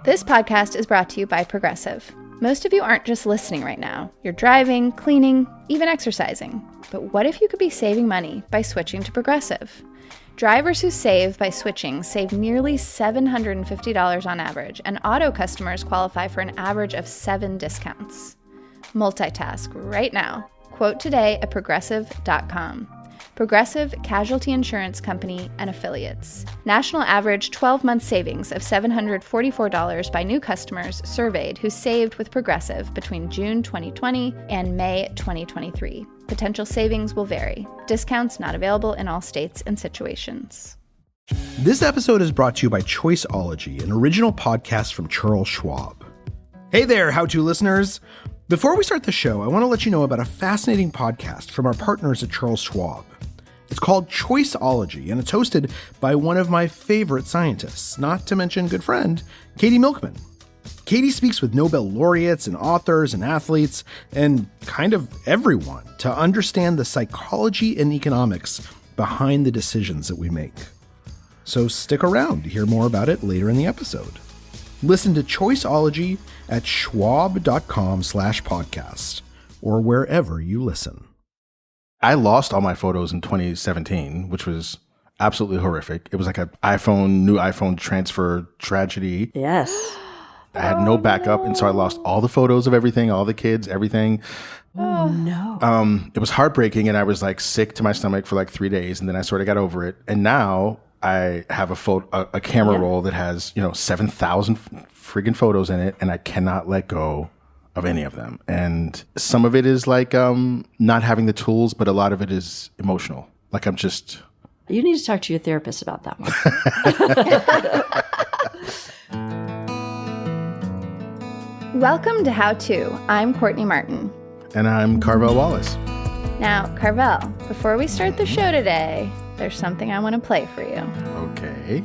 This podcast is brought to you by Progressive. Most of you aren't just listening right now. You're driving, cleaning, even exercising. But what if you could be saving money by switching to Progressive? Drivers who save by switching save nearly $750 on average, and auto customers qualify for an average of 7 discounts. Multitask right now. Quote today at progressive.com. Progressive Casualty Insurance Company and Affiliates. National average 12-month savings of $744 by new customers surveyed who saved with Progressive between June 2020 and May 2023. Potential savings will vary. Discounts not available in all states and situations. This episode is brought to you by Choiceology, an original podcast from Charles Schwab. Hey there, How-To listeners. Before we start the show, I want to let you know about a fascinating podcast from our partners at Charles Schwab. It's called Choiceology, and it's hosted by one of my favorite scientists, not to mention good friend, Katie Milkman. Katie speaks with Nobel laureates and authors and athletes and kind of everyone to understand the psychology and economics behind the decisions that we make. So stick around to hear more about it later in the episode. Listen to Choiceology at schwab.com/podcast or wherever you listen. I lost all my photos in 2017, which was absolutely horrific. It was like a new iPhone transfer tragedy. Yes. I had no backup, and so I lost all the photos of everything, all the kids, everything. Oh, no. It was heartbreaking, and I was like sick to my stomach for like 3 days, and then I sort of got over it. And now I have a camera roll that has, 7,000 friggin' photos in it, and I cannot let go of any of them. And some of it is like not having the tools, but a lot of it is emotional. Like I'm just... You need to talk to your therapist about that one. Welcome to How-To. I'm Courtney Martin. And I'm Carvell Wallace. Now, Carvell, before we start the show today, there's something I want to play for you. Okay.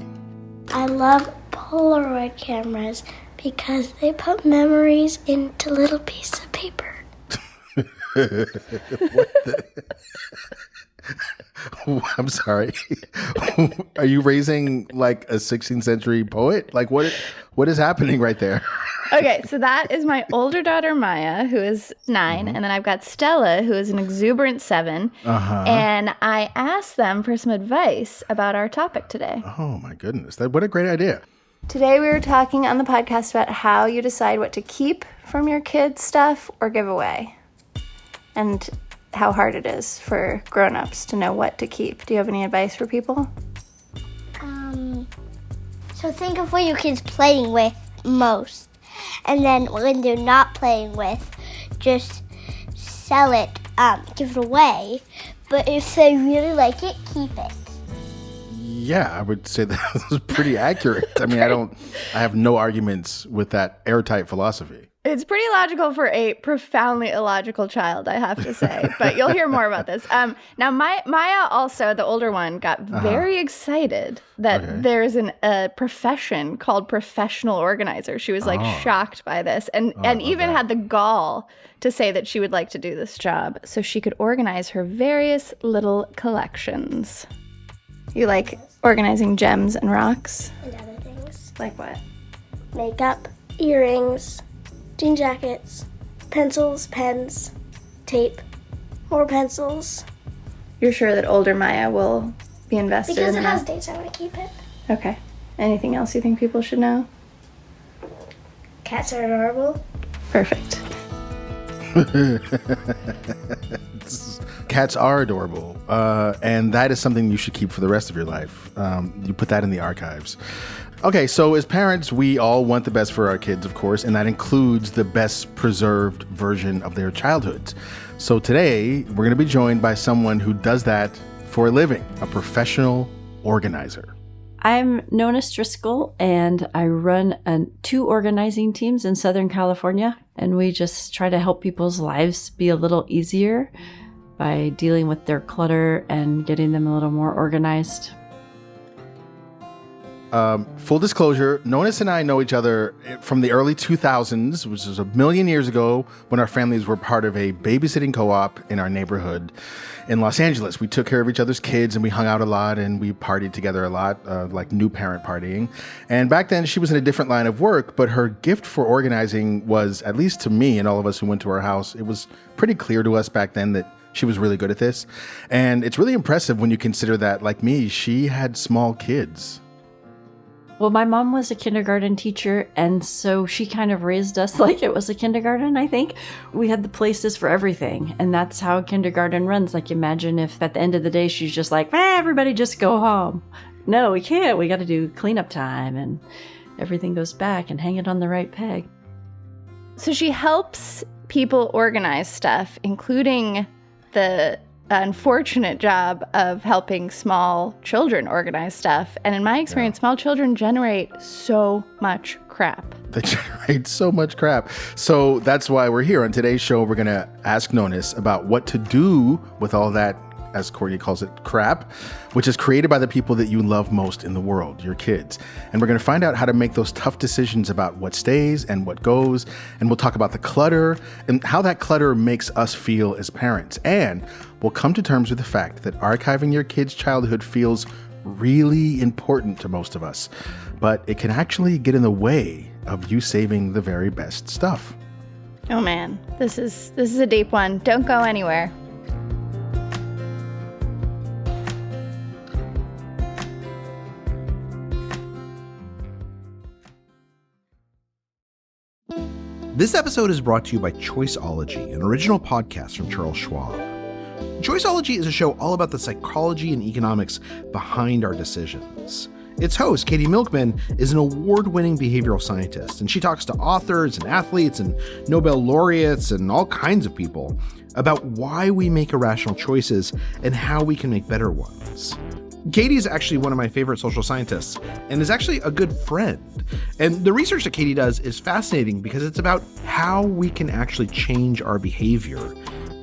I love Polaroid cameras because they put memories into little pieces of paper. I'm sorry. Are you raising like a 16th century poet? Like what is happening right there? Okay, so that is my older daughter, Meyer, who is 9. And then I've got Stella, who is an exuberant 7. And I asked them for some advice about our topic today. Oh, my goodness. What a great idea. Today we were talking on the podcast about how you decide what to keep from your kids' stuff or give away. And how hard it is for grown-ups to know what to keep. Do you have any advice for people? So think of what your kids playing with most. And then when they're not playing with, just sell it, give it away. But if they really like it, keep it. Yeah, I would say that is pretty accurate. I mean, I have no arguments with that airtight philosophy. It's pretty logical for a profoundly illogical child, I have to say. But you'll hear more about this. Now, Maya also, the older one, got very excited that there's a profession called professional organizer. She was shocked by this and even had the gall to say that she would like to do this job so she could organize her various little collections. You like organizing gems and rocks? And other things. Like what? Makeup, earrings, jean jackets, pencils, pens, tape, more pencils. You're sure that older Maya will be invested because in it has that? dates, I want to keep it. Okay. Anything else you think people should know? Cats are adorable. Perfect. Cats are adorable, and that is something you should keep for the rest of your life. You put that in the archives. Okay, so as parents, we all want the best for our kids, of course, and that includes the best preserved version of their childhoods. So today, we're going to be joined by someone who does that for a living, a professional organizer. I'm Nonnahs Driskill, and I run 2 organizing teams in Southern California, and we just try to help people's lives be a little easier by dealing with their clutter and getting them a little more organized. Full disclosure, Nonnahs and I know each other from the early 2000s, which was a million years ago when our families were part of a babysitting co-op in our neighborhood in Los Angeles. We took care of each other's kids and we hung out a lot and we partied together a lot, like new parent partying. And back then she was in a different line of work, but her gift for organizing was, at least to me and all of us who went to her house, it was pretty clear to us back then that she was really good at this. And it's really impressive when you consider that, like me, she had small kids. Well, my mom was a kindergarten teacher, and so she kind of raised us like it was a kindergarten, I think. We had the places for everything, and that's how kindergarten runs. Like, imagine if at the end of the day she's just like, everybody just go home. No, we can't. We got to do cleanup time, and everything goes back and hang it on the right peg. So she helps people organize stuff, including the unfortunate job of helping small children organize stuff. And in my experience, small children generate so much crap. They generate so much crap. So that's why we're here. On today's show, we're going to ask Nonnahs about what to do with all that, as Courtney calls it, crap, which is created by the people that you love most in the world, your kids. And we're going to find out how to make those tough decisions about what stays and what goes. And we'll talk about the clutter and how that clutter makes us feel as parents. And we'll come to terms with the fact that archiving your kids' childhood feels really important to most of us, but it can actually get in the way of you saving the very best stuff. Oh man, this is a deep one. Don't go anywhere. This episode is brought to you by Choiceology, an original podcast from Charles Schwab. Choiceology is a show all about the psychology and economics behind our decisions. Its host, Katie Milkman, is an award-winning behavioral scientist, and she talks to authors and athletes and Nobel laureates and all kinds of people about why we make irrational choices and how we can make better ones. Katie is actually one of my favorite social scientists and is actually a good friend. And the research that Katie does is fascinating because it's about how we can actually change our behavior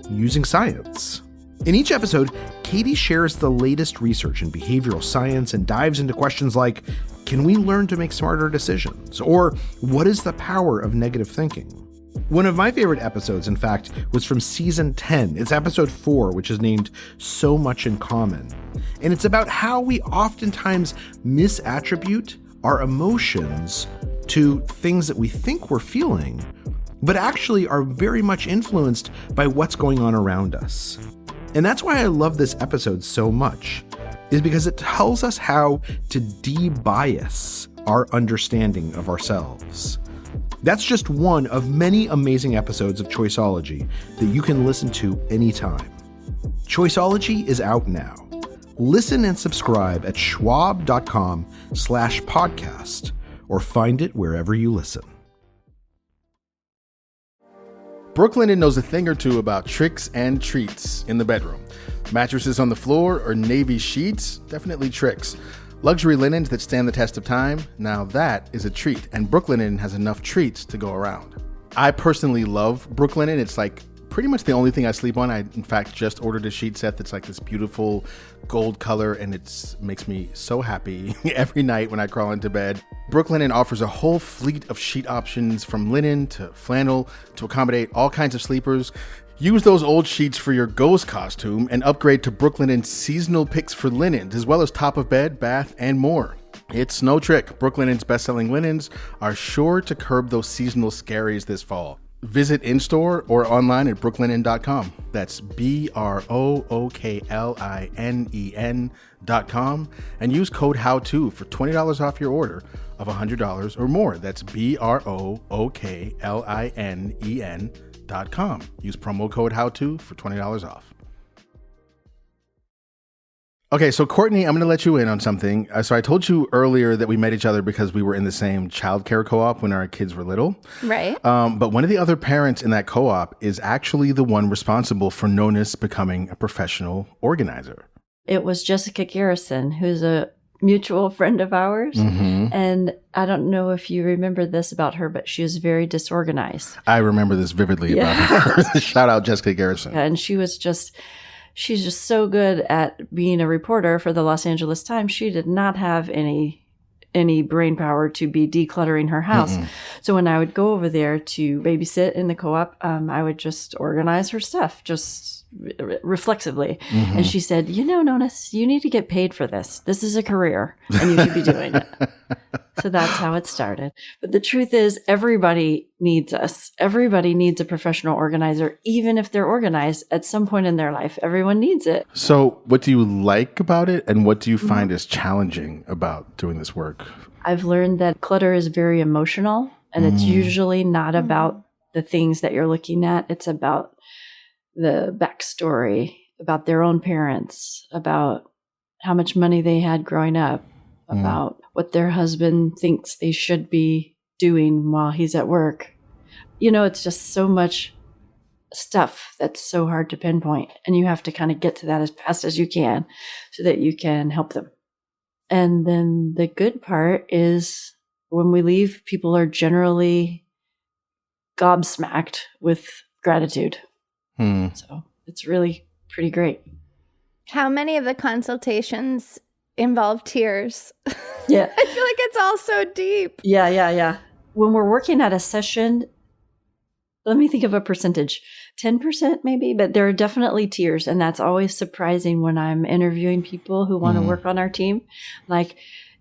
using science. In each episode, Katie shares the latest research in behavioral science and dives into questions like, can we learn to make smarter decisions? Or what is the power of negative thinking? One of my favorite episodes, in fact, was from season 10. It's episode 4, which is named So Much in Common. And it's about how we oftentimes misattribute our emotions to things that we think we're feeling, but actually are very much influenced by what's going on around us. And that's why I love this episode so much, is because it tells us how to de-bias our understanding of ourselves. That's just one of many amazing episodes of Choiceology that you can listen to anytime. Choiceology is out now. Listen and subscribe at schwab.com/podcast or find it wherever you listen. Brooklinen knows a thing or two about tricks and treats in the bedroom. Mattresses on the floor or navy sheets? Definitely tricks. Luxury linens that stand the test of time? Now that is a treat, and Brooklinen has enough treats to go around. I personally love Brooklinen. It's like pretty much the only thing I sleep on. I, in fact, just ordered a sheet set that's like this beautiful gold color, and it makes me so happy every night when I crawl into bed. Brooklinen offers a whole fleet of sheet options from linen to flannel to accommodate all kinds of sleepers. Use those old sheets for your ghost costume and upgrade to Brooklinen's seasonal picks for linens, as well as top of bed, bath, and more. It's no trick. Brooklinen's best-selling linens are sure to curb those seasonal scaries this fall. Visit in-store or online at brooklinen.com. That's BROOKLINEN.com and use code HOWTO for $20 off your order of $100 or more. That's BROOKLINEN.com. Use promo code HOWTO for $20 off. Okay, so Courtney, I'm going to let you in on something. So I told you earlier that we met each other because we were in the same childcare co-op when our kids were little. Right. But one of the other parents in that co-op is actually the one responsible for Nonnahs becoming a professional organizer. It was Jessica Garrison, who's a mutual friend of ours. Mm-hmm. And I don't know if you remember this about her, but she was very disorganized. I remember this vividly about her. Shout out Jessica Garrison. And she's just so good at being a reporter for the Los Angeles Times. She did not have any any brain power to be decluttering her house. So when I would go over there to babysit in the co-op, I would just organize her stuff, just reflexively. And she said, Nonnahs, you need to get paid for this. This is a career and you should be doing it. So that's how it started. But the truth is, everybody needs us. Everybody needs a professional organizer, even if they're organized at some point in their life. Everyone needs it. So what do you like about it, and what do you find is challenging about doing this work? I've learned that clutter is very emotional, and it's usually not about the things that you're looking at. It's about the backstory, about their own parents, about how much money they had growing up, about what their husband thinks they should be doing while he's at work. It's just so much stuff that's so hard to pinpoint, and you have to kind of get to that as fast as you can so that you can help them. And then the good part is when we leave, people are generally gobsmacked with gratitude. So it's really pretty great. How many of the consultations involve tears? Yeah. I feel like it's all so deep. Yeah. When we're working at a session, let me think of a percentage, 10% maybe, but there are definitely tears. And that's always surprising when I'm interviewing people who want to work on our team. Like,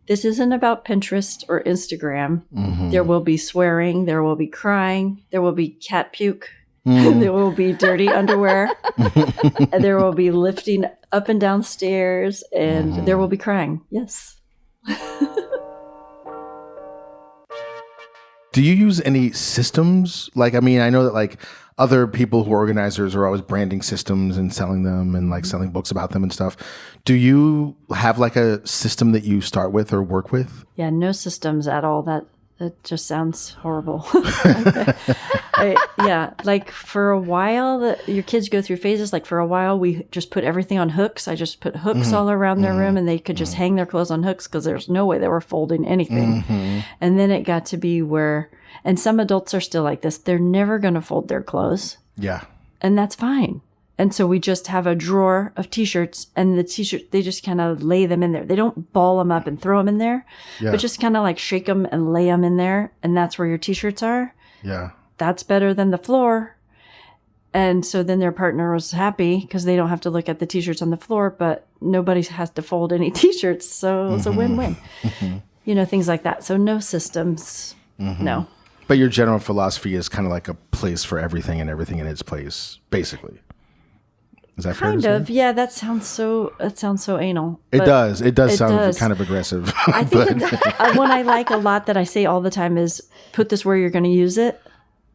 this isn't about Pinterest or Instagram. There will be swearing. There will be crying. There will be cat puke. There will be dirty underwear. And there will be lifting up and down stairs. And there will be crying. Yes. Do you use any systems? I know that other people who are organizers are always branding systems and selling them and selling books about them and stuff. Do you have a system that you start with or work with? Yeah, no systems at all. That just sounds horrible. For a while, your kids go through phases. For a while, we just put everything on hooks. I just put hooks all around their room, and they could just hang their clothes on hooks because there's no way they were folding anything. And then it got to be where, and some adults are still like this, they're never going to fold their clothes. Yeah. And that's fine. And so we just have a drawer of T-shirts, and the T-shirt, they just kind of lay them in there. They don't ball them up and throw them in there, but just kind of shake them and lay them in there. And that's where your T-shirts are. Yeah. That's better than the floor. And so then their partner was happy because they don't have to look at the T-shirts on the floor, but nobody has to fold any T-shirts. So it's a win-win. Things like that. So no systems. No. But your general philosophy is kind of like a place for everything and everything in its place, basically. Is that fair to say? Kind of, yeah. That sounds so anal. It does. It does sound kind of aggressive. I think one I like a lot that I say all the time is put this where you're going to use it.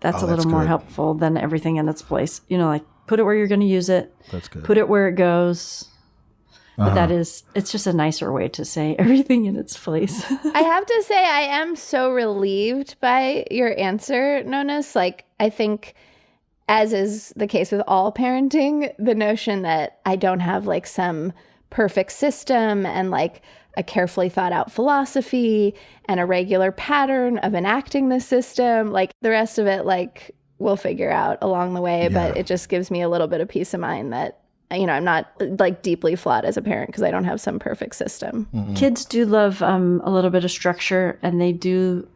That's a little more helpful than everything in its place. Put it where you're going to use it. That's good. Put it where it goes. But it's just a nicer way to say everything in its place. I have to say, I am so relieved by your answer, Nonnahs. I think, as is the case with all parenting, the notion that I don't have some perfect system and a carefully thought out philosophy and a regular pattern of enacting the system, the rest of it, we'll figure out along the way. But it just gives me a little bit of peace of mind that, I'm not deeply flawed as a parent because I don't have some perfect system. Kids do love a little bit of structure, and they do,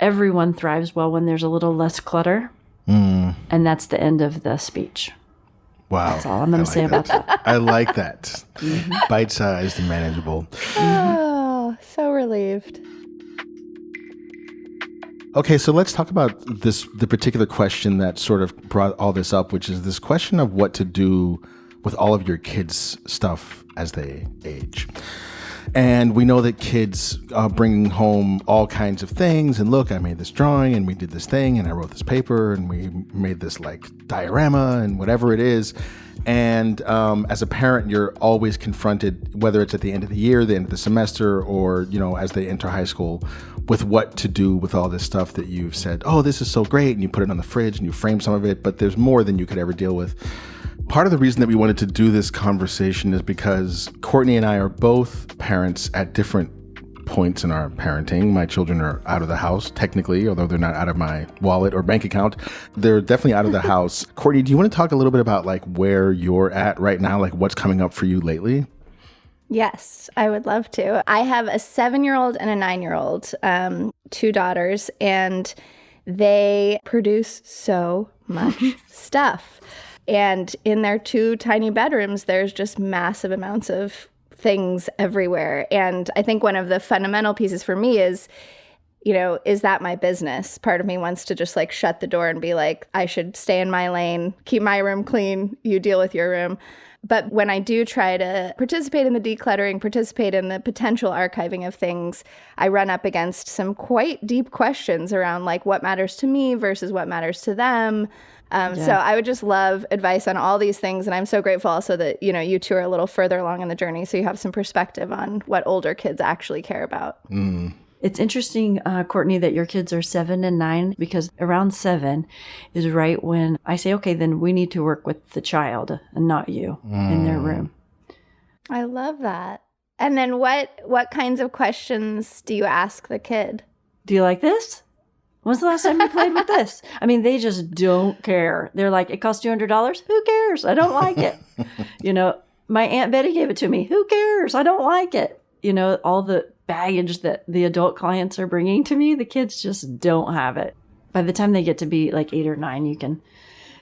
everyone thrives well when there's a little less clutter. And that's the end of the speech. Wow. That's all I'm going to say about that. I like that. Bite-sized and manageable. Oh, so relieved. Okay, so let's talk about the particular question that sort of brought all this up, which is this question of what to do with all of your kids' stuff as they age. And we know that kids bring home all kinds of things. And look, I made this drawing, and we did this thing, and I wrote this paper, and we made this diorama, and whatever it is. And as a parent, you're always confronted, whether it's at the end of the year, the end of the semester, or, as they enter high school, with what to do with all this stuff that you've said, oh, this is so great. And you put it on the fridge and you frame some of it, but there's more than you could ever deal with. Part of the reason that we wanted to do this conversation is because Courtney and I are both parents at different points in our parenting. My children are out of the house, technically, although they're not out of my wallet or bank account. They're definitely out of the house. Courtney, do you want to talk a little bit about where you're at right now? What's coming up for you lately? Yes, I would love to. I have a 7-year-old and a 9-year-old, 2 daughters, and they produce so much stuff. And in their 2 tiny bedrooms, there's just massive amounts of things everywhere. And I think one of the fundamental pieces for me is, is that my business? Part of me wants to just like shut the door and be like, I should stay in my lane, keep my room clean, you deal with your room. But when I do try to participate in the decluttering, participate in the potential archiving of things, I run up against some quite deep questions around like what matters to me versus what matters to them. So I would just love advice on all these things. And I'm so grateful also that, you two are a little further along in the journey. So you have some perspective on what older kids actually care about. It's interesting, Courtney, that your kids are 7 and 9, because around 7 is right when I say, okay, then we need to work with the child and not you in their room. I love that. And then what kinds of questions do you ask the kid? Do you like this? When's the last time you played with this? I mean, they just don't care. They're like, it cost $200? Who cares? I don't like it. My Aunt Betty gave it to me. Who cares? I don't like it. All the baggage that the adult clients are bringing to me, the kids just don't have it. By the time they get to be like 8 or 9, you can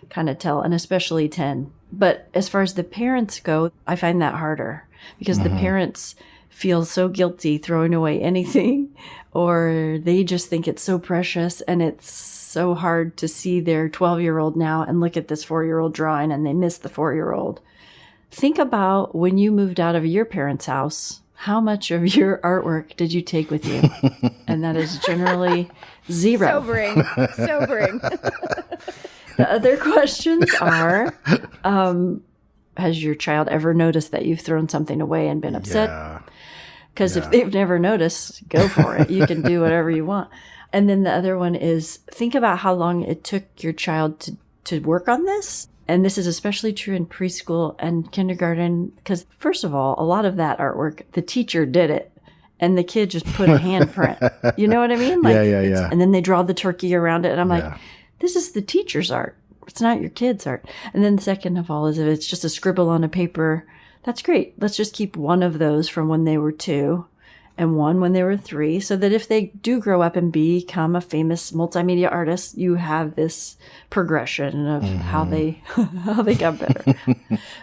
kind of tell, and especially 10. But as far as the parents go, I find that harder because the parents feel so guilty throwing away anything, or they just think it's so precious, and it's so hard to see their 12-year-old now and look at this 4-year-old drawing and they miss the 4-year-old. Think about when you moved out of your parents' house. How much of your artwork did you take with you? And that is generally 0. Sobering. The other questions are, has your child ever noticed that you've thrown something away and been upset? Because if they've never noticed, go for it. You can do whatever you want. And then the other one is, think about how long it took your child to work on this. And this is especially true in preschool and kindergarten, because first of all, a lot of that artwork, the teacher did it and the kid just put a handprint. You know what I mean? Like, Yeah. And then they draw the turkey around it. And I'm like, this is the teacher's art. It's not your kid's art. And then the second of all is if it's just a scribble on a paper, that's great. Let's just keep one of those from when they were 2 and one when they were 3, so that if they do grow up and become a famous multimedia artist, you have this progression of how they got better.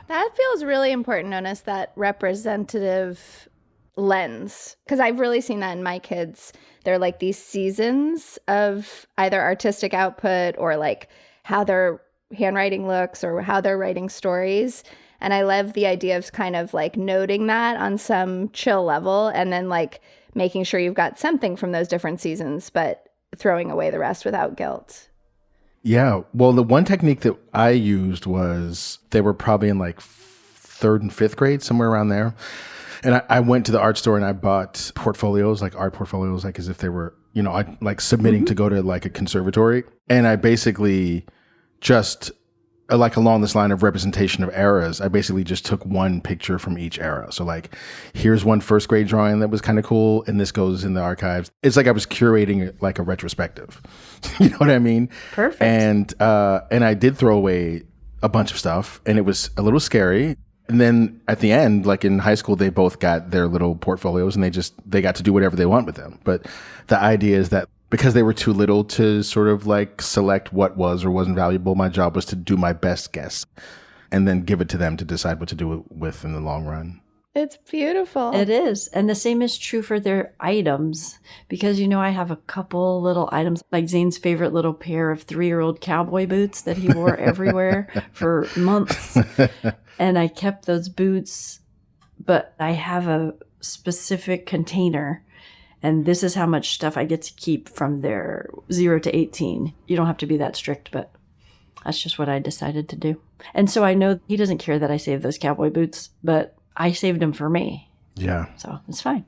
That feels really important, Nonnahs, that representative lens. Because I've really seen that in my kids. They're like these seasons of either artistic output or like how their handwriting looks or how they're writing stories. And I love the idea of kind of like noting that on some chill level and then like making sure you've got something from those different seasons, but throwing away the rest without guilt. Yeah. Well, the one technique that I used was they were probably in like 3rd and 5th grade, somewhere around there. And I went to the art store and I bought portfolios, like art portfolios, like as if they were, like submitting to go to like a conservatory. And I basically just like along this line of representation of eras, I basically just took one picture from each era. So like, here's one 1st grade drawing that was kind of cool, and this goes in the archives. It's like I was curating like a retrospective. You know what I mean? Perfect. And I did throw away a bunch of stuff, and it was a little scary. And then at the end, like in high school, they both got their little portfolios, and they got to do whatever they want with them. But the idea is that because they were too little to sort of like select what was or wasn't valuable, my job was to do my best guess and then give it to them to decide what to do with in the long run. It's beautiful. It is. And the same is true for their items, because, I have a couple little items, like Zane's favorite little pair of 3-year-old cowboy boots that he wore everywhere for months. And I kept those boots, but I have a specific container. And this is how much stuff I get to keep from their 0 to 18. You don't have to be that strict, but that's just what I decided to do. And so I know he doesn't care that I saved those cowboy boots, but I saved them for me. Yeah. So it's fine.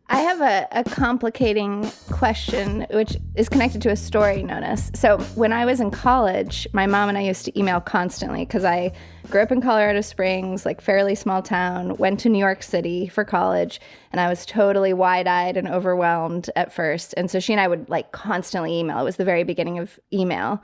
I have a complicating question, which is connected to a story, Nonnahs. So when I was in college, my mom and I used to email constantly because I grew up in Colorado Springs, like fairly small town, went to New York City for college, and I was totally wide-eyed and overwhelmed at first. And so she and I would like constantly email. It was the very beginning of email.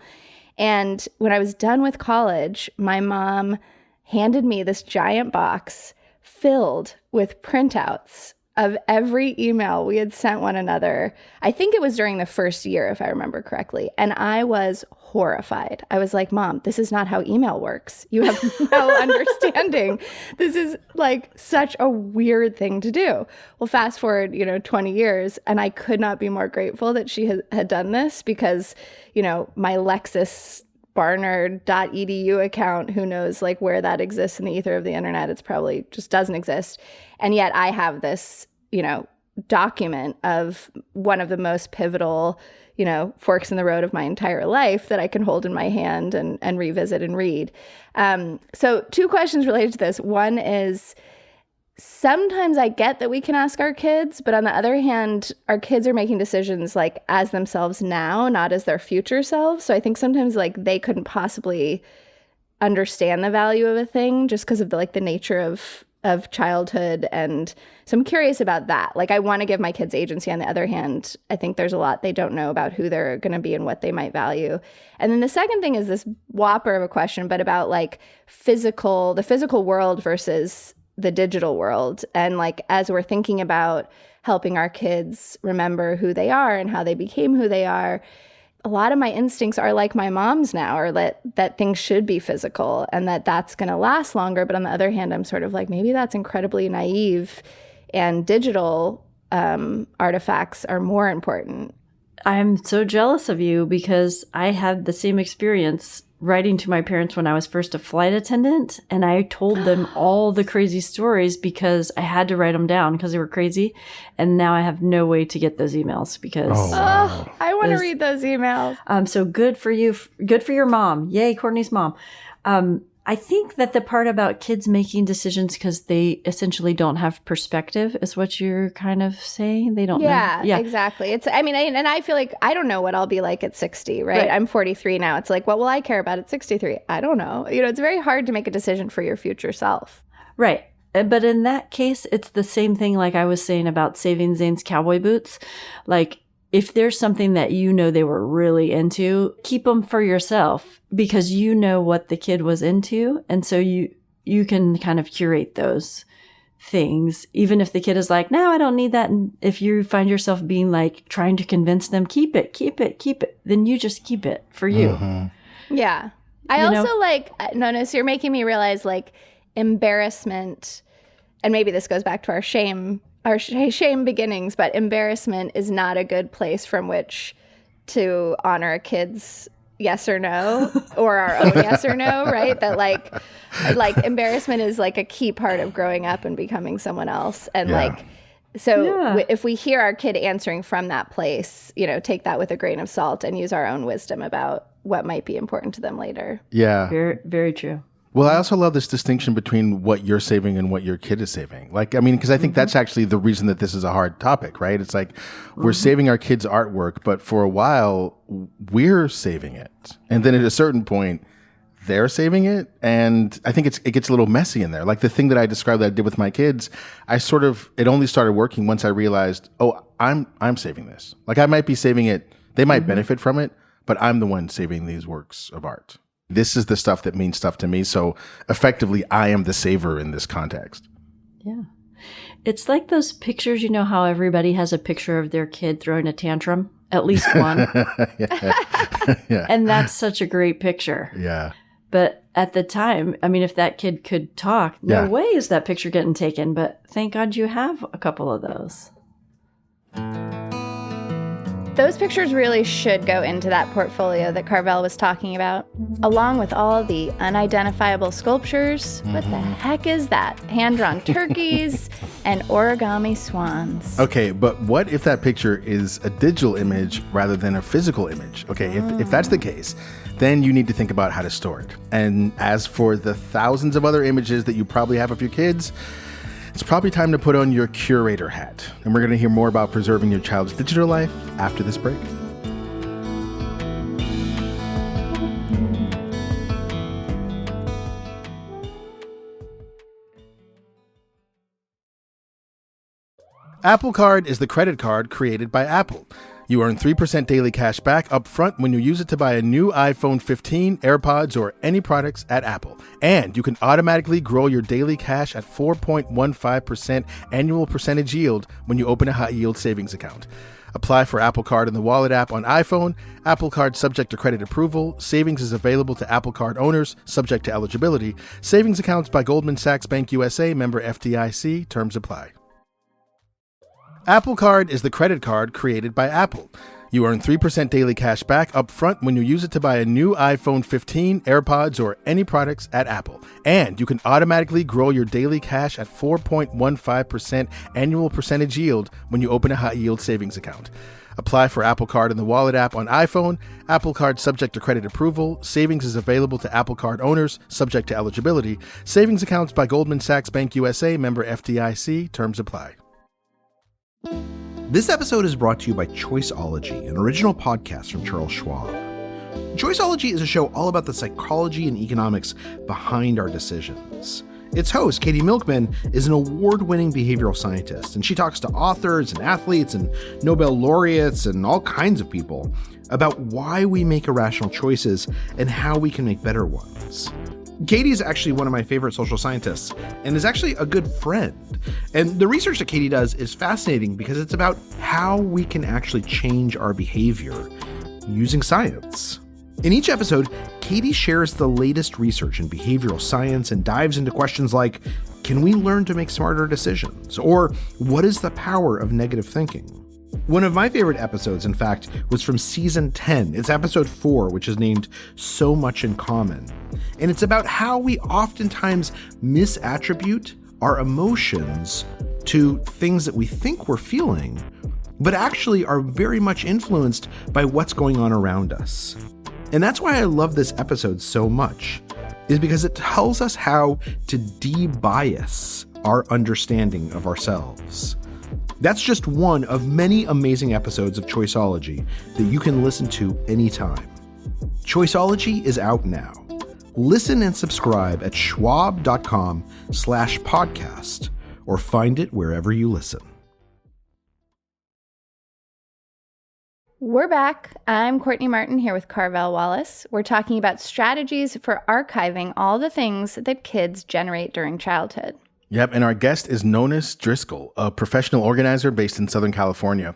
And when I was done with college, my mom handed me this giant box filled with printouts of every email we had sent one another. I think it was during the first year, if I remember correctly. And I was horrified. I was like, Mom, this is not how email works. You have no understanding. This is like such a weird thing to do. Well, fast forward, 20 years, and I could not be more grateful that she had done this because, my Lexis barnard.edu account, who knows like where that exists in the ether of the internet. It's probably just doesn't exist. And yet I have this, document of one of the most pivotal, forks in the road of my entire life that I can hold in my hand and revisit and read. So 2 questions related to this. One is, sometimes I get that we can ask our kids, but on the other hand, our kids are making decisions like as themselves now, not as their future selves. So I think sometimes like they couldn't possibly understand the value of a thing just because of the nature of childhood. And so I'm curious about that. Like I want to give my kids agency. On the other hand, I think there's a lot they don't know about who they're going to be and what they might value. And then the second thing is this whopper of a question, but about like the physical world versus the digital world. And like, as we're thinking about helping our kids remember who they are and how they became who they are, a lot of my instincts are like my mom's now, or that things should be physical and that's going to last longer. But on the other hand, I'm sort of like, maybe that's incredibly naive and digital artifacts are more important. I'm so jealous of you because I had the same experience writing to my parents when I was first a flight attendant, and I told them all the crazy stories because I had to write them down because they were crazy. And now I have no way to get those emails because I want to read those emails. So good for you. Good for your mom. Yay, Courtney's mom. I think that the part about kids making decisions because they essentially don't have perspective is what you're kind of saying. They don't know. Yeah, exactly. And I feel like I don't know what I'll be like at 60, right? I'm 43 now. It's like, what will I care about at 63? I don't know. It's very hard to make a decision for your future self. Right. But in that case, it's the same thing like I was saying about saving Zane's cowboy boots. Like, if there's something that they were really into, keep them for yourself because you know what the kid was into. And so you can kind of curate those things, even if the kid is like, no, I don't need that. And if you find yourself being like trying to convince them, keep it, then you just keep it for you. Mm-hmm. Yeah. I also like, Nonnahs, so you're making me realize like embarrassment, and maybe this goes back to our shame beginnings, but embarrassment is not a good place from which to honor a kid's yes or no, or our own yes or no, right? That like embarrassment is like a key part of growing up and becoming someone else. And if we hear our kid answering from that place, take that with a grain of salt and use our own wisdom about what might be important to them later. Yeah. Very, very true. Well, I also love this distinction between what you're saving and what your kid is saving. Like, I mean, because I think that's actually the reason that this is a hard topic, right? It's like we're saving our kids' artwork, but for a while, we're saving it. And then at a certain point, they're saving it. And I think it gets a little messy in there. Like the thing that I described that I did with my kids, it only started working once I realized, I'm saving this. Like I might be saving it. They might benefit from it, but I'm the one saving these works of art. This is the stuff that means stuff to me. So effectively, I am the saver in this context. Yeah. It's like those pictures, how everybody has a picture of their kid throwing a tantrum, at least one. Yeah. And that's such a great picture. Yeah. But at the time, I mean, if that kid could talk, no way is that picture getting taken. But thank God you have a couple of those. Those pictures really should go into that portfolio that Carvell was talking about, along with all the unidentifiable sculptures. What the heck is that? Hand-drawn turkeys and origami swans. Okay, but what if that picture is a digital image rather than a physical image? Okay, if that's the case, then you need to think about how to store it. And as for the thousands of other images that you probably have of your kids, it's probably time to put on your curator hat. And we're going to hear more about preserving your child's digital life after this break. Apple Card is the credit card created by Apple. You earn 3% daily cash back up front when you use it to buy a new iPhone 15, AirPods, or any products at Apple. And you can automatically grow your daily cash at 4.15% annual percentage yield when you open a high-yield savings account. Apply for Apple Card in the Wallet app on iPhone. Apple Card subject to credit approval. Savings is available to Apple Card owners, subject to eligibility. Savings accounts by Goldman Sachs Bank USA, member FDIC. Terms apply. Apple Card is the credit card created by Apple. You earn 3% daily cash back up front when you use it to buy a new iPhone 15, AirPods, or any products at Apple. And you can automatically grow your daily cash at 4.15% annual percentage yield when you open a high-yield savings account. Apply for Apple Card in the Wallet app on iPhone. Apple Card subject to credit approval. Savings is available to Apple Card owners, subject to eligibility. Savings accounts by Goldman Sachs Bank USA, member FDIC. Terms apply. This episode is brought to you by Choiceology, an original podcast from Charles Schwab. Choiceology is a show all about the psychology and economics behind our decisions. Its host, Katie Milkman, is an award-winning behavioral scientist, and she talks to authors and athletes and Nobel laureates and all kinds of people about why we make irrational choices and how we can make better ones. Katie is actually one of my favorite social scientists and is actually a good friend. And the research that Katie does is fascinating because it's about how we can actually change our behavior using science. In each episode, Katie shares the latest research in behavioral science and dives into questions like, can we learn to make smarter decisions? Or what is the power of negative thinking? One of my favorite episodes, in fact, was from season 10. It's episode 4, which is named So Much in Common. And it's about how we oftentimes misattribute our emotions to things that we think we're feeling, but actually are very much influenced by what's going on around us. And that's why I love this episode so much, is because it tells us how to de-bias our understanding of ourselves. That's just one of many amazing episodes of Choiceology that you can listen to anytime. Choiceology is out now. Listen and subscribe at schwab.com/podcast or find it wherever you listen. We're back. I'm Courtney Martin here with Carvell Wallace. We're talking about strategies for archiving all the things that kids generate during childhood. Yep, and our guest is Nonnahs Driskill, a professional organizer based in Southern California.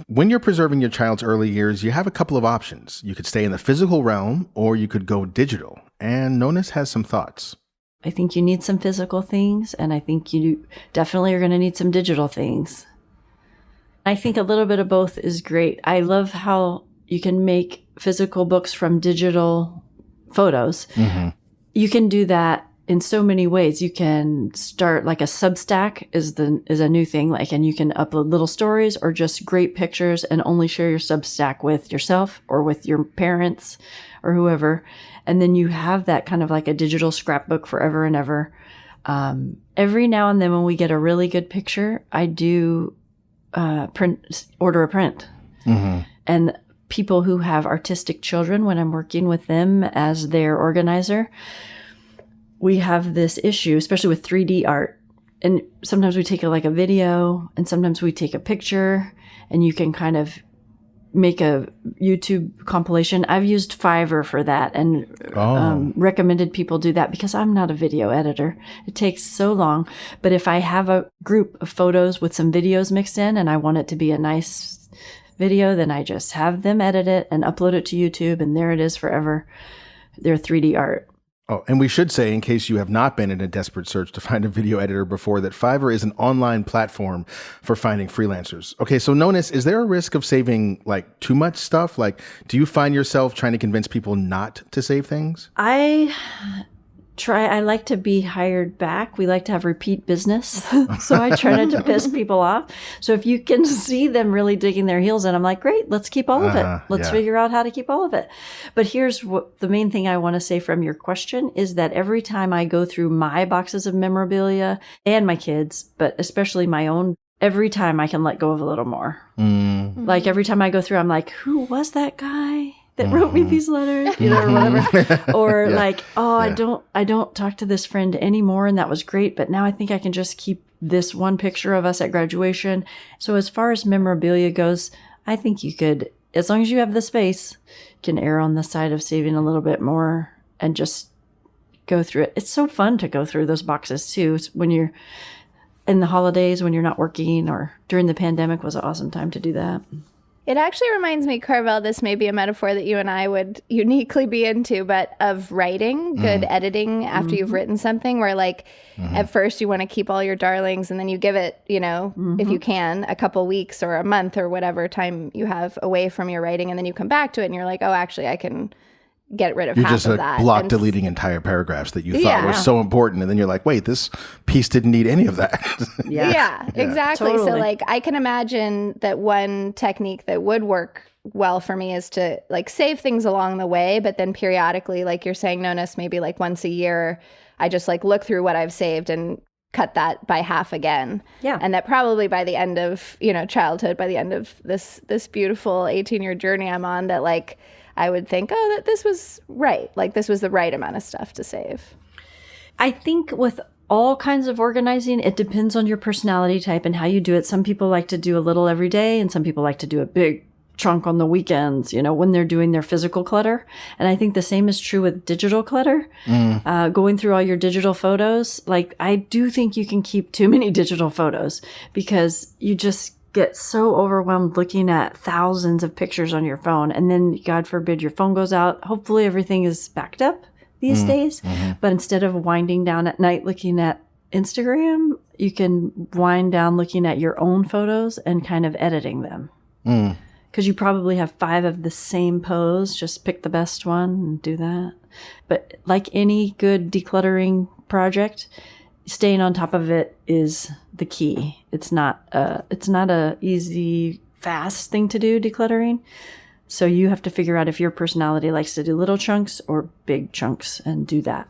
When you're preserving your child's early years, you have a couple of options. You could stay in the physical realm, or you could go digital. And Nonnahs has some thoughts. I think you need some physical things, and I think you definitely are going to need some digital things. I think a little bit of both is great. I love how you can make physical books from digital photos. Mm-hmm. You can do that in so many ways. You can start like a Substack is a new thing, like, and you can upload little stories or just great pictures and only share your Substack with yourself or with your parents or whoever. And then you have that kind of like a digital scrapbook forever and ever. Every now and then when we get a really good picture, I do order a print. Mm-hmm. And people who have artistic children, when I'm working with them as their organizer, we have this issue, especially with 3D art. And sometimes we take a video and sometimes we take a picture, and you can kind of make a YouTube compilation. I've used Fiverr for that and recommended people do that because I'm not a video editor. It takes so long. But if I have a group of photos with some videos mixed in and I want it to be a nice video, then I just have them edit it and upload it to YouTube, and there it is forever. They're 3D art. Oh, and we should say, in case you have not been in a desperate search to find a video editor before, that Fiverr is an online platform for finding freelancers. Okay, so Nonnahs, is there a risk of saving too much stuff? Do you find yourself trying to convince people not to save things? I like to be hired back. We like to have repeat business. So I try not to piss people off. So if you can see them really digging their heels in, I'm like, great, let's keep all of it. Let's figure out how to keep all of it. But here's what the main thing I want to say from your question is that every time I go through my boxes of memorabilia and my kids, but especially my own, every time I can let go of a little more. Mm. Every time I go through, I'm like, who was that guy that wrote me these letters, or whatever, or I don't talk to this friend anymore, and that was great, but now I think I can just keep this one picture of us at graduation. So as far as memorabilia goes, I think you could, as long as you have the space, can err on the side of saving a little bit more and just go through it. It's so fun to go through those boxes too. It's when you're in the holidays, when you're not working, or during the pandemic was an awesome time to do that. It actually reminds me, Carvell, this may be a metaphor that you and I would uniquely be into, but of writing, good editing after you've written something where like at first you want to keep all your darlings and then you give it, if you can, a couple weeks or a month or whatever time you have away from your writing. And then you come back to it and you're like, oh, actually, I can get rid of You're half just of like that. block And deleting entire paragraphs that you thought were so important. And then you're like, wait, this piece didn't need any of that. Yeah, exactly. Totally. So like I can imagine that one technique that would work well for me is to like save things along the way, but then periodically, like you're saying, Nonnahs, maybe like once a year, I just like look through what I've saved and cut that by half again. Yeah. And that probably by the end of, childhood, by the end of this beautiful 18-year journey I'm on, that like I would think, oh, that this was right. Like this was the right amount of stuff to save. I think with all kinds of organizing, it depends on your personality type and how you do it. Some people like to do a little every day, and some people like to do a big chunk on the weekends, when they're doing their physical clutter. And I think the same is true with digital clutter. Going through all your digital photos, like I do think you can keep too many digital photos because you just get so overwhelmed looking at thousands of pictures on your phone. And then, God forbid, your phone goes out. Hopefully everything is backed up these days. But instead of winding down at night looking at Instagram, you can wind down looking at your own photos and kind of editing them. Because you probably have 5 of the same pose. Just pick the best one and do that. But like any good decluttering project, staying on top of it is the key. It's not a easy, fast thing to do, decluttering. So you have to figure out if your personality likes to do little chunks or big chunks and do that.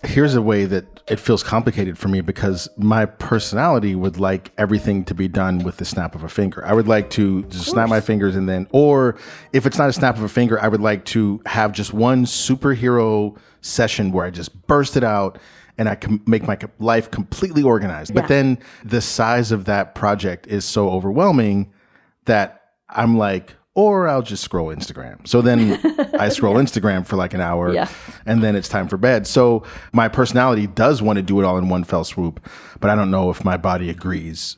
Here's a way that it feels complicated for me because my personality would like everything to be done with the snap of a finger. I would like to just snap my fingers and then, or if it's not a snap of a finger, I would like to have just one superhero session where I just burst it out and I can make my life completely organized. But then the size of that project is so overwhelming that I'm like, or I'll just scroll Instagram. So then I scroll Instagram for like an hour and then it's time for bed. So my personality does want to do it all in one fell swoop, but I don't know if my body agrees.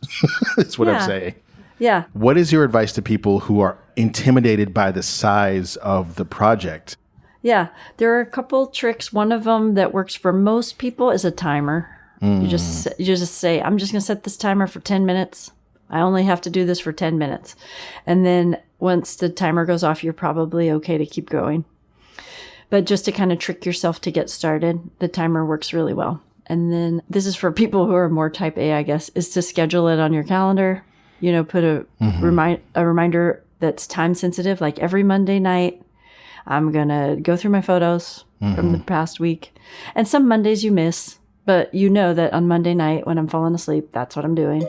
That's what I'm saying. Yeah. What is your advice to people who are intimidated by the size of the project? Yeah. There are a couple tricks. One of them that works for most people is a timer. You just say, I'm just going to set this timer for 10 minutes. I only have to do this for 10 minutes. And then once the timer goes off, you're probably okay to keep going. But just to kind of trick yourself to get started, the timer works really well. And then this is for people who are more type A, I guess, is to schedule it on your calendar. Put a reminder that's time sensitive, like every Monday night, I'm going to go through my photos from the past week. And some Mondays you miss, but you know that on Monday night when I'm falling asleep, that's what I'm doing.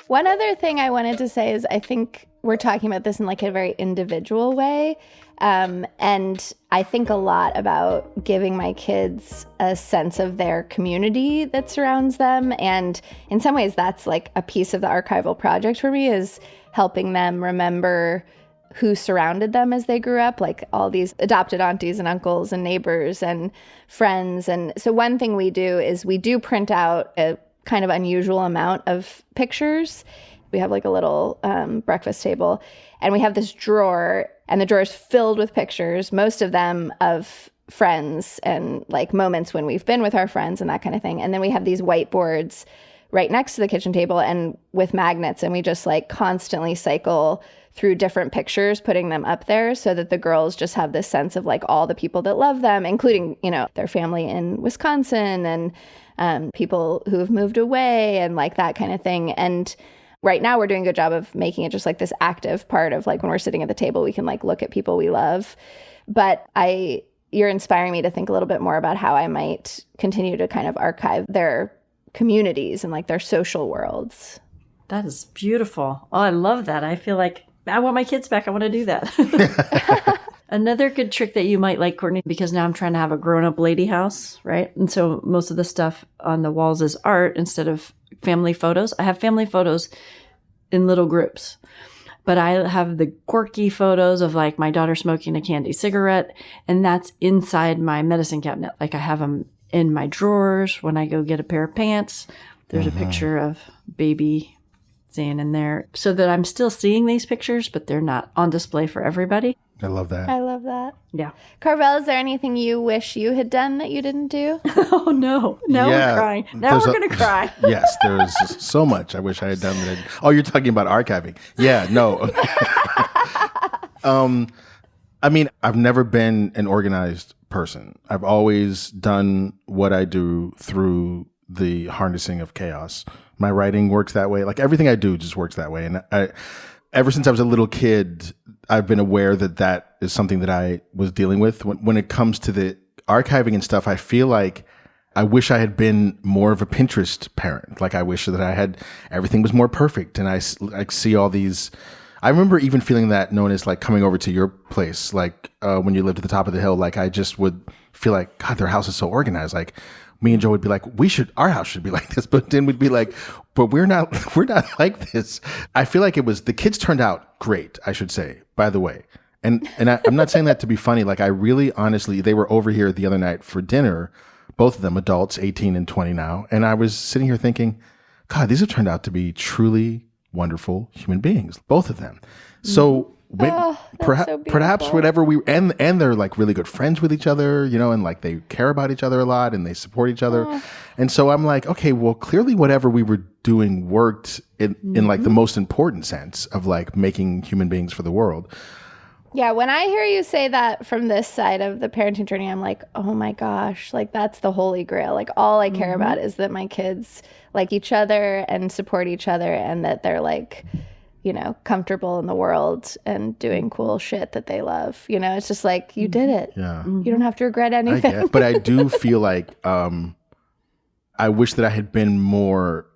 One other thing I wanted to say is I think we're talking about this in like a very individual way. And I think a lot about giving my kids a sense of their community that surrounds them. And in some ways, that's like a piece of the archival project for me, is helping them remember who surrounded them as they grew up, like all these adopted aunties and uncles and neighbors and friends. And so one thing we do is we do print out a kind of unusual amount of pictures. We have like a little breakfast table, and we have this drawer, and the drawer is filled with pictures, most of them of friends and like moments when we've been with our friends and that kind of thing. And then we have these whiteboards right next to the kitchen table and with magnets, and we just like constantly cycle through different pictures, putting them up there so that the girls just have this sense of like all the people that love them, including, their family in Wisconsin and people who have moved away and like that kind of thing. And right now we're doing a good job of making it just like this active part of like when we're sitting at the table, we can like look at people we love. But you're inspiring me to think a little bit more about how I might continue to kind of archive their communities and like their social worlds. That is beautiful. Oh, I love that. I feel like I want my kids back. I want to do that. Another good trick that you might like, Courtney, because now I'm trying to have a grown-up lady house, right? And so most of the stuff on the walls is art instead of family photos. I have family photos in little groups, but I have the quirky photos of like my daughter smoking a candy cigarette, and that's inside my medicine cabinet. Like I have them in my drawers when I go get a pair of pants. There's a picture of baby Zan in there so that I'm still seeing these pictures, but they're not on display for everybody. I love that. I love that. Yeah. Carvell, is there anything you wish you had done that you didn't do? Oh, no. Now we're crying. Now we're going to cry. Yes, there's so much I wish I had done that. Oh, you're talking about archiving. Yeah, no. I mean, I've never been an organized person. I've always done what I do through the harnessing of chaos. My writing works that way. Like everything I do just works that way. And ever since I was a little kid, I've been aware that that is something that I was dealing with. When it comes to the archiving and stuff, I feel like I wish I had been more of a Pinterest parent. Like I wish that I had, everything was more perfect. And I see all these, I remember even feeling that, known as like coming over to your place, like when you lived at the top of the hill, like I just would feel like, God, their house is so organized. Like me and Joe would be like, our house should be like this. But then we'd be like, but we're not like this. I feel like the kids turned out great, I should say, by the way. And I'm not saying that to be funny. Like I really, honestly, they were over here the other night for dinner, both of them adults, 18 and 20 now. And I was sitting here thinking, God, these have turned out to be truly wonderful human beings, both of them. So perhaps whatever and they're like really good friends with each other, and like they care about each other a lot and they support each other. And so I'm like, okay, well, clearly whatever we were doing worked in like the most important sense of like making human beings for the world. Yeah, when I hear you say that from this side of the parenting journey, I'm like, oh my gosh, like that's the holy grail. Like all I care about is that my kids like each other and support each other and that they're like, comfortable in the world and doing cool shit that they love. It's just like, you did it. Yeah. You don't have to regret anything. But I do feel like I wish that I had been more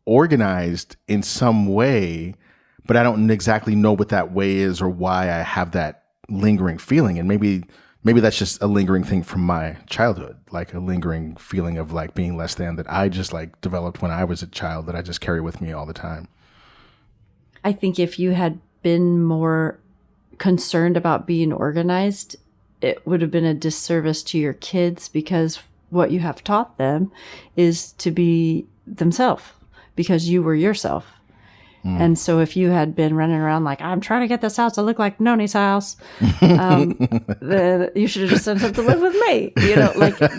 organized in some way, but I don't exactly know what that way is or why I have that lingering feeling. And maybe that's just a lingering thing from my childhood, like a lingering feeling of like being less than that I just like developed when I was a child that I just carry with me all the time. I think if you had been more concerned about being organized, it would have been a disservice to your kids because what you have taught them is to be themselves because you were yourself. And so if you had been running around like, I'm trying to get this house to look like Noni's house, then you should have just sent them to live with me.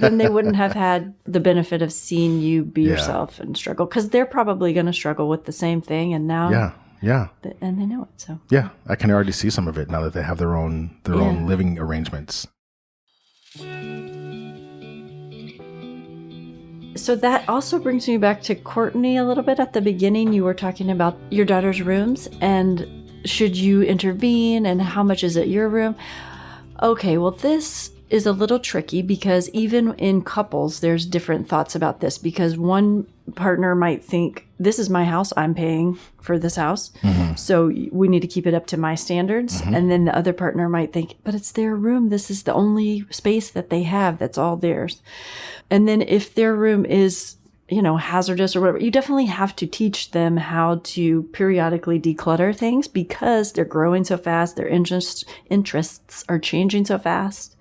Then they wouldn't have had the benefit of seeing you be yourself and struggle because they're probably going to struggle with the same thing. And now... Yeah. And they know it. So yeah, I can already see some of it now that they have their own living arrangements. So that also brings me back to Courtney a little bit. At the beginning, you were talking about your daughter's rooms and should you intervene and how much is it your room? Okay, well, this is a little tricky because even in couples, there's different thoughts about this because one partner might think, this is my house, I'm paying for this house, so we need to keep it up to my standards. And then the other partner might think, but it's their room. This is the only space that they have. That's all theirs. And then if their room is, hazardous or whatever, you definitely have to teach them how to periodically declutter things because they're growing so fast. Their interests are changing so fast.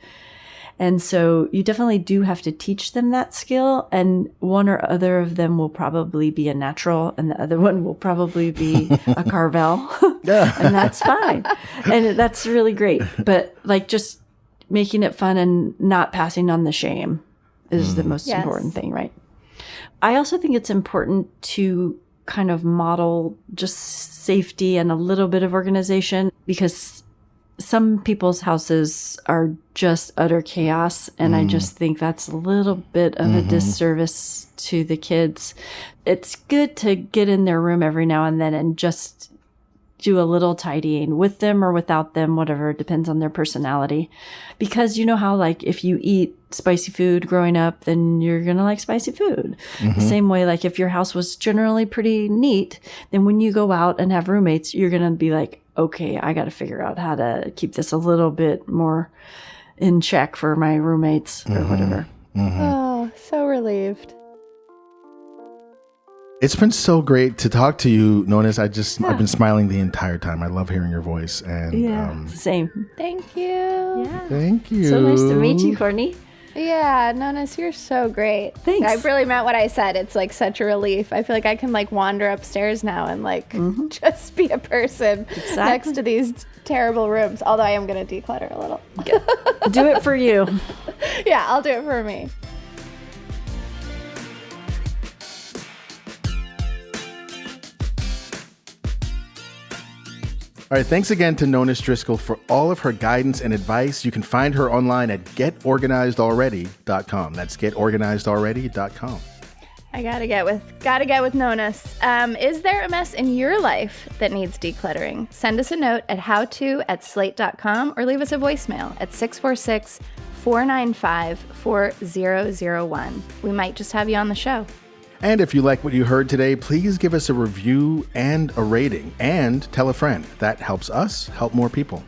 And so you definitely do have to teach them that skill. And one or other of them will probably be a natural and the other one will probably be a Carvell. And that's fine. And that's really great. But like just making it fun and not passing on the shame is the most important thing, right? I also think it's important to kind of model just safety and a little bit of organization because some people's houses are just utter chaos. And I just think that's a little bit of a disservice to the kids. It's good to get in their room every now and then and just do a little tidying with them or without them, whatever, it depends on their personality. Because you know how like if you eat spicy food growing up, then you're going to like spicy food. The same way, like if your house was generally pretty neat, then when you go out and have roommates, you're going to be like, okay, I got to figure out how to keep this a little bit more in check for my roommates or whatever. Oh, so relieved. It's been so great to talk to you, Nonnahs. I've been smiling the entire time. I love hearing your voice. And Same. Thank you. Yeah. Thank you. So nice to meet you, Courtney. Yeah, Nonnahs, you're so great. Thanks. I really meant what I said. It's like such a relief. I feel like I can like wander upstairs now and like just be a person next to these terrible rooms. Although I am going to declutter a little. Do it for you. Yeah, I'll do it for me. All right, thanks again to Nonnahs Driskill for all of her guidance and advice. You can find her online at getorganizedalready.com. That's getorganizedalready.com. I gotta get with Nonnahs. Is there a mess in your life that needs decluttering? Send us a note at howto@slate.com or leave us a voicemail at 646-495-4001. We might just have you on the show. And if you like what you heard today, please give us a review and a rating and tell a friend. That helps us help more people.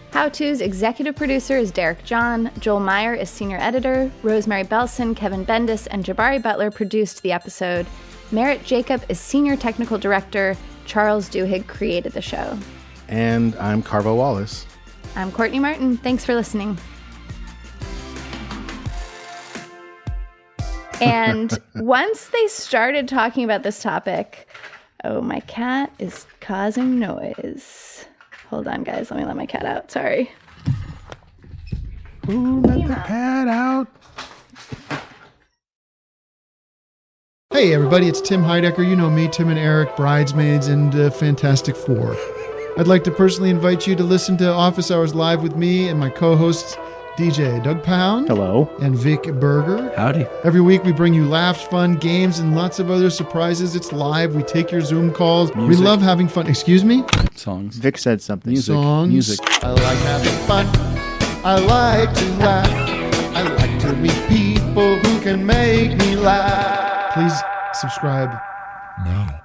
How To's executive producer is Derek John. Joel Meyer is senior editor. Rosemary Belson, Kevin Bendis, and Jabari Butler produced the episode. Merritt Jacob is senior technical director. Charles Duhigg created the show. And I'm Carvell Wallace. I'm Courtney Martin. Thanks for listening. And once they started talking about this topic, oh, my cat is causing noise. Hold on, guys. Let me let my cat out. Sorry. Ooh, let the cat out. Hey, everybody. It's Tim Heidecker. You know me, Tim and Eric, Bridesmaids, and Fantastic Four. I'd like to personally invite you to listen to Office Hours Live with me and my co-hosts, DJ Doug Pound. Hello. And Vic Berger. Howdy. Every week we bring you laughs, fun, games, and lots of other surprises. It's live. We take your Zoom calls. Music. We love having fun. Excuse me? Songs. Vic said something. Music. Songs. Music. I like having fun. I like to laugh. I like to meet people who can make me laugh. Please subscribe now.